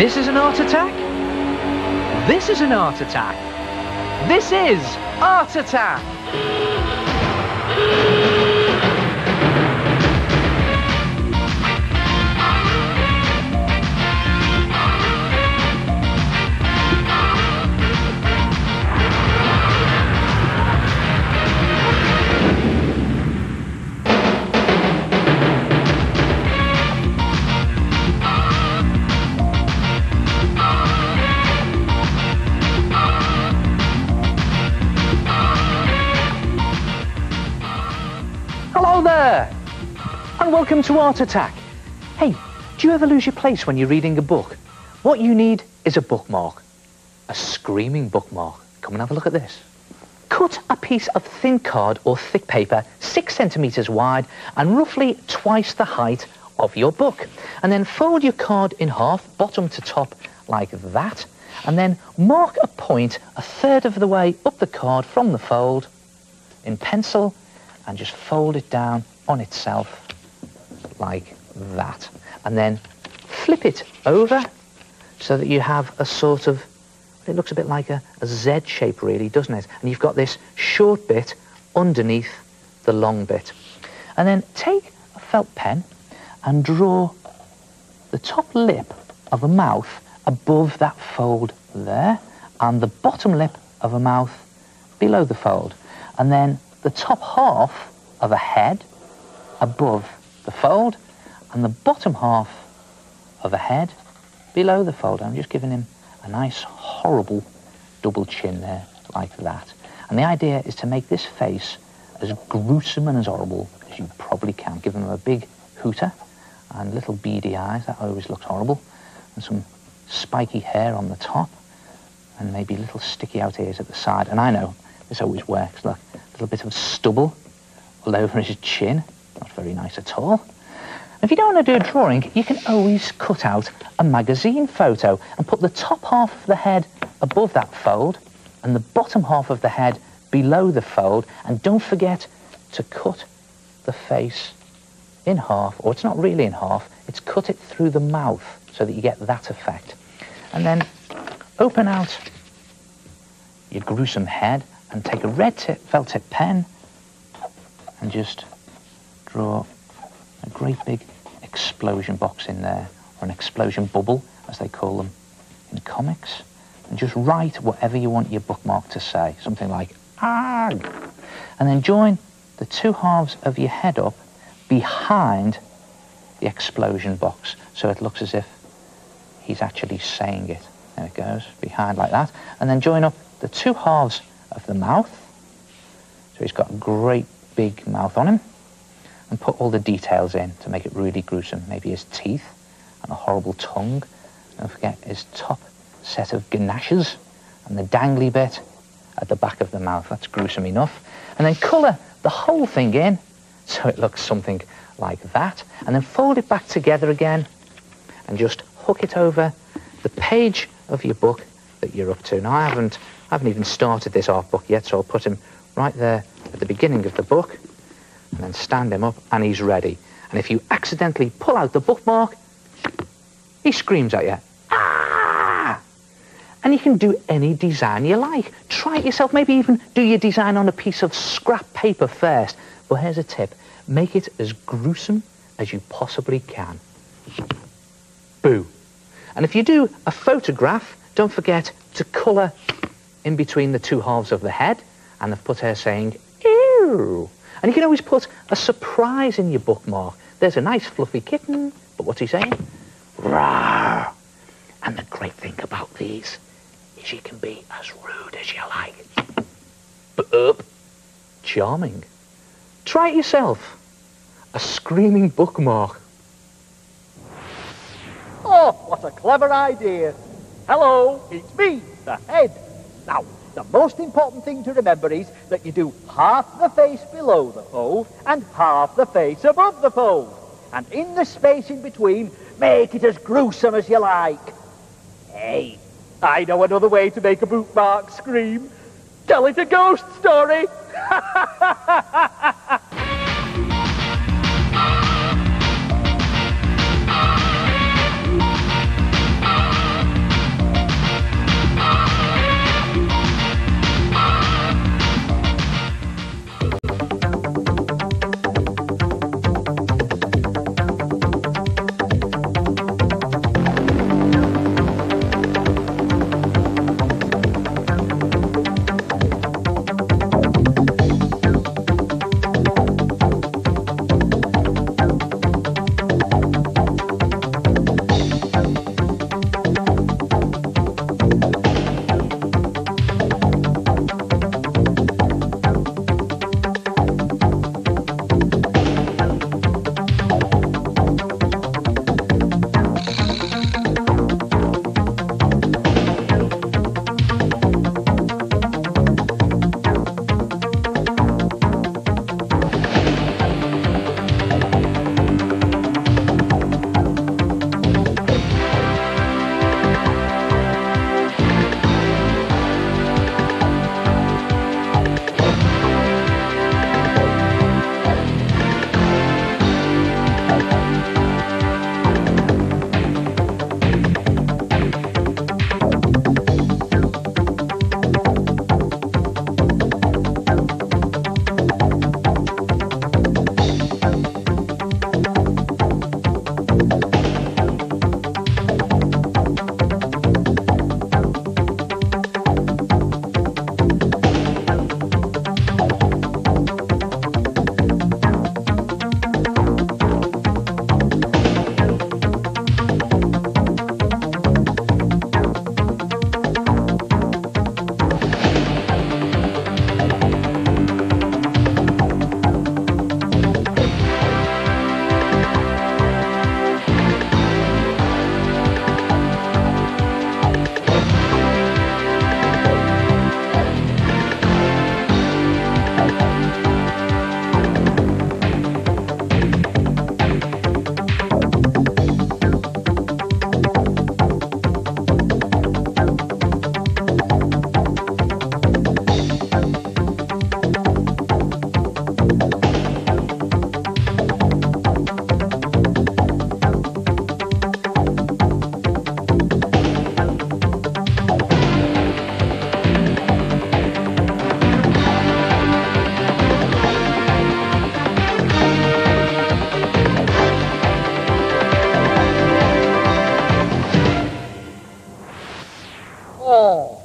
This is an art attack. This is an art attack. This is Art Attack. Hello there, and welcome to Art Attack. Hey, do you ever lose your place when you're reading a book? What you need is a bookmark. A screaming bookmark. Come and have a look at this. Cut a piece of thin card or thick paper 6 centimeters wide and roughly twice the height of your book. And then fold your card in half, bottom to top, like that. And then mark a point 1/3 of the way up the card from the fold in pencil, and just fold it down on itself like that. And then flip it over so that you have a sort of, it looks a bit like a Z shape really, doesn't it? And you've got this short bit underneath the long bit. And then take a felt pen and draw the top lip of a mouth above that fold there, and the bottom lip of a mouth below the fold. And then the top half of a head above the fold, and the bottom half of a head below the fold. I'm just giving him a nice horrible double chin there, like that. And the idea is to make this face as gruesome and as horrible as you probably can. Give him a big hooter and little beady eyes, that always looks horrible, and some spiky hair on the top, and maybe little sticky out ears at the side. And I know this always works. Look, a little bit of stubble all over his chin. Not very nice at all. If you don't want to do a drawing, you can always cut out a magazine photo and put the top half of the head above that fold and the bottom half of the head below the fold. And don't forget to cut the face in half, or it's not really in half, it's cut it through the mouth so that you get that effect. And then open out your gruesome head and take a red felt tip pen and just draw a great big explosion box in there, or an explosion bubble, as they call them in comics, and just write whatever you want your bookmark to say, something like "Arg!" And then join the two halves of your head up behind the explosion box, so it looks as if he's actually saying it. There it goes, behind like that. And then join up the two halves of the mouth, so he's got a great big mouth on him, and put all the details in to make it really gruesome. Maybe his teeth and a horrible tongue. Don't forget his top set of ganaches and the dangly bit at the back of the mouth. That's gruesome enough. And then colour the whole thing in so it looks something like that. And then fold it back together again and just hook it over the page of your book that you're up to. Now, I haven't even started this art book yet, so I'll put him right there at the beginning of the book, and then stand him up, and he's ready. And if you accidentally pull out the bookmark, he screams at you, "Ah!" And you can do any design you like. Try it yourself, maybe even do your design on a piece of scrap paper first. But here's a tip, make it as gruesome as you possibly can. Boo. And if you do a photograph, don't forget to colour in between the two halves of the head, and I've put her saying, "Ew." And you can always put a surprise in your bookmark. There's a nice fluffy kitten, but what's he saying? Rawr. And the great thing about these is you can be as rude as you like. But charming. Try it yourself. A screaming bookmark. Oh, what a clever idea. Hello, it's me, the head. Now, the most important thing to remember is that you do half the face below the fold and half the face above the fold. And in the space in between, make it as gruesome as you like. Hey, I know another way to make a bookmark scream. Tell it a ghost story.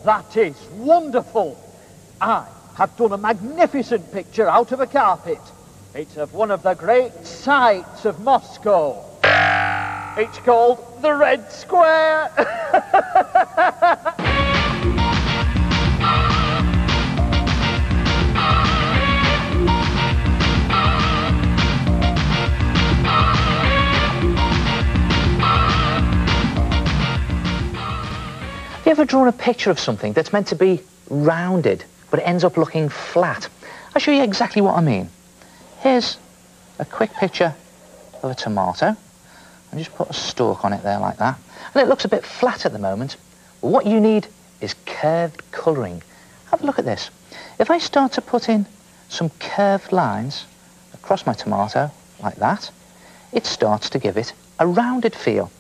that is wonderful. I have done a magnificent picture out of a carpet. It's of one of the great sights of Moscow. It's called the Red Square. Have you ever drawn a picture of something that's meant to be rounded, but it ends up looking flat? I'll show you exactly what I mean. Here's a quick picture of a tomato. And just put a stalk on it there like that. And it looks a bit flat at the moment. But what you need is curved colouring. Have a look at this. If I start to put in some curved lines across my tomato like that, it starts to give it a rounded feel.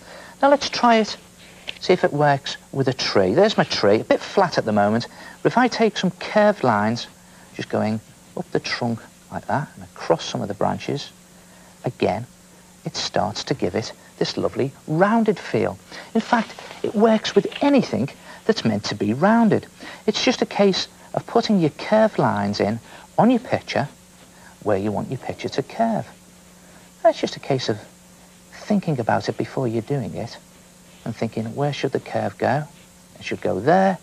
Now let's try it, see if it works with a tree. There's my tree, a bit flat at the moment. But if I take some curved lines, just going up the trunk like that and across some of the branches, again, it starts to give it this lovely rounded feel. In fact, it works with anything that's meant to be rounded. It's just a case of putting your curved lines in on your picture where you want your picture to curve. It's just a case of thinking about it before you're doing it and thinking, where should the curve go? It should go there,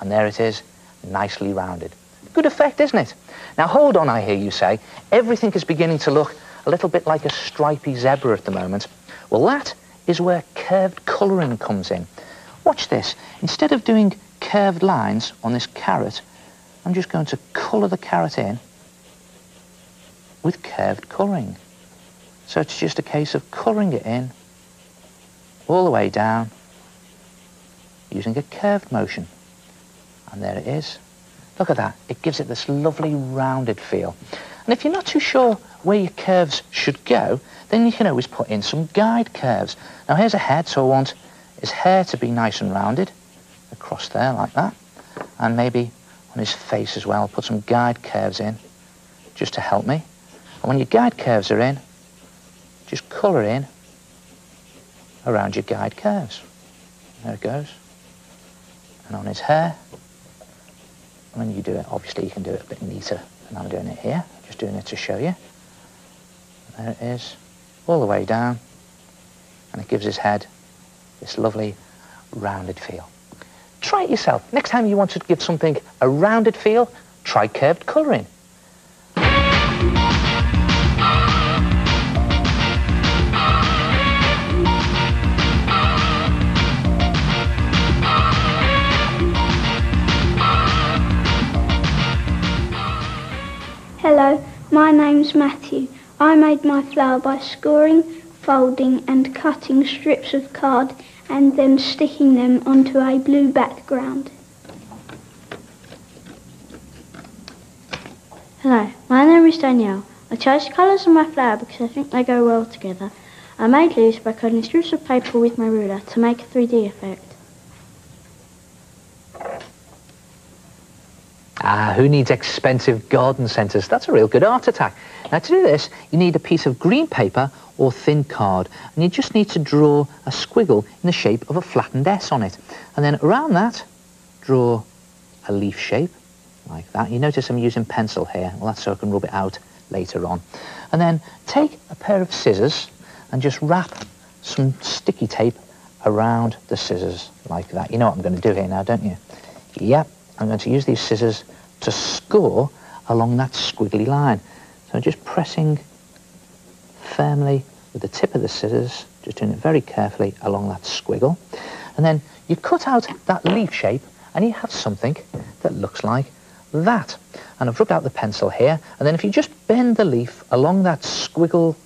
and there it is, nicely rounded. Good effect, isn't it? Now hold on, I hear you say. Everything is beginning to look a little bit like a stripy zebra at the moment. Well, that is where curved colouring comes in. Watch this. Instead of doing curved lines on this carrot, I'm just going to colour the carrot in with curved colouring. So it's just a case of colouring it in all the way down using a curved motion. And there it is. Look at that. It gives it this lovely rounded feel. And if you're not too sure where your curves should go, then you can always put in some guide curves. Now here's a head, so I want his hair to be nice and rounded across there like that. And maybe on his face as well, put some guide curves in just to help me. And when your guide curves are in, just colour in around your guide curves. There it goes. And on his hair, when you do it, obviously you can do it a bit neater than I'm doing it here. Just doing it to show you. There it is, all the way down, and it gives his head this lovely rounded feel. Try it yourself. Next time you want to give something a rounded feel, try curved colouring. Hello, my name's Matthew. I made my flower by scoring, folding and cutting strips of card and then sticking them onto a blue background. Hello, my name is Danielle. I chose colours on my flower because I think they go well together. I made leaves by cutting strips of paper with my ruler to make a 3D effect. Ah, who needs expensive garden centres? That's a real good art attack. Now to do this, you need a piece of green paper or thin card, and you just need to draw a squiggle in the shape of a flattened S on it. And then around that, draw a leaf shape, like that. You notice I'm using pencil here. Well, that's so I can rub it out later on. And then take a pair of scissors and just wrap some sticky tape around the scissors, like that. You know what I'm going to do here now, don't you? Yep. I'm going to use these scissors to score along that squiggly line. So just pressing firmly with the tip of the scissors, just doing it very carefully along that squiggle. And then you cut out that leaf shape and you have something that looks like that. And I've rubbed out the pencil here, and then if you just bend the leaf along that squiggle,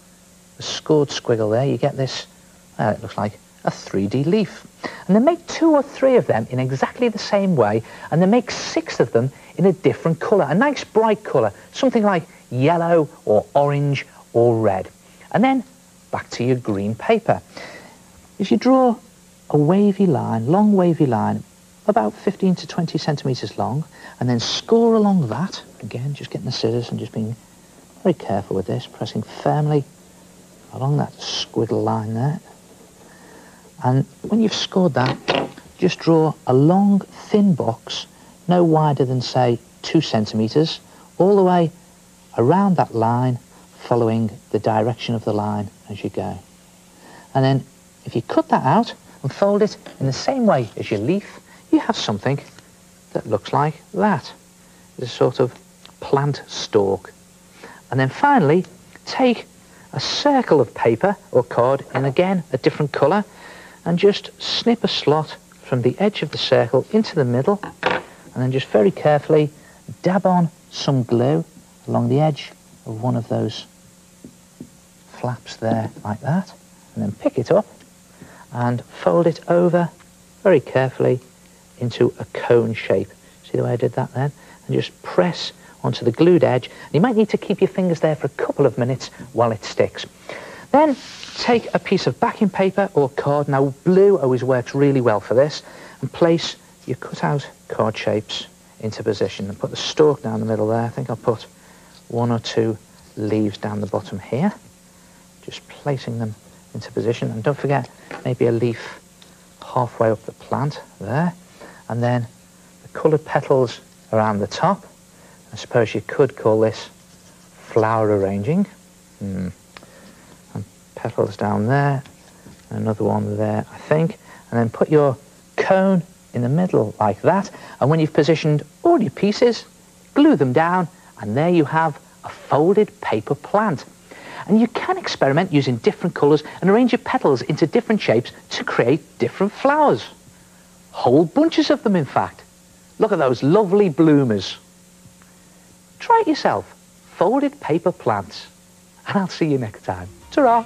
the scored squiggle there, you get this, it looks like a 3D leaf. And then make 2 or 3 of them in exactly the same way, and then make 6 of them in a different colour, a nice bright colour, something like yellow or orange or red. And then back to your green paper. If you draw a wavy line, long wavy line, about 15 to 20 centimetres long, and then score along that, again, just getting the scissors and just being very careful with this, pressing firmly along that squiggle line there. And when you've scored that, just draw a long, thin box, no wider than, say, 2 centimetres, all the way around that line, following the direction of the line as you go. And then if you cut that out and fold it in the same way as your leaf, you have something that looks like that. It's a sort of plant stalk. And then finally, take a circle of paper or card in, again, a different colour, and just snip a slot from the edge of the circle into the middle, and then just very carefully dab on some glue along the edge of one of those flaps there, like that, and then pick it up and fold it over very carefully into a cone shape. See the way I did that then? And just press onto the glued edge. And you might need to keep your fingers there for a couple of minutes while it sticks. Then take a piece of backing paper or card. Now, blue always works really well for this. And place your cut-out card shapes into position. And put the stalk down the middle there. I think I'll put 1 or 2 leaves down the bottom here. Just placing them into position. And don't forget, maybe a leaf halfway up the plant there. And then the coloured petals around the top. I suppose you could call this flower arranging. And petals down there, another one there, I think. And then put your cone in the middle like that. And when you've positioned all your pieces, glue them down, and there you have a folded paper plant. And you can experiment using different colours and arrange your petals into different shapes to create different flowers. Whole bunches of them, in fact. Look at those lovely bloomers. Try it yourself. Folded paper plants. And I'll see you next time. Ta-ra!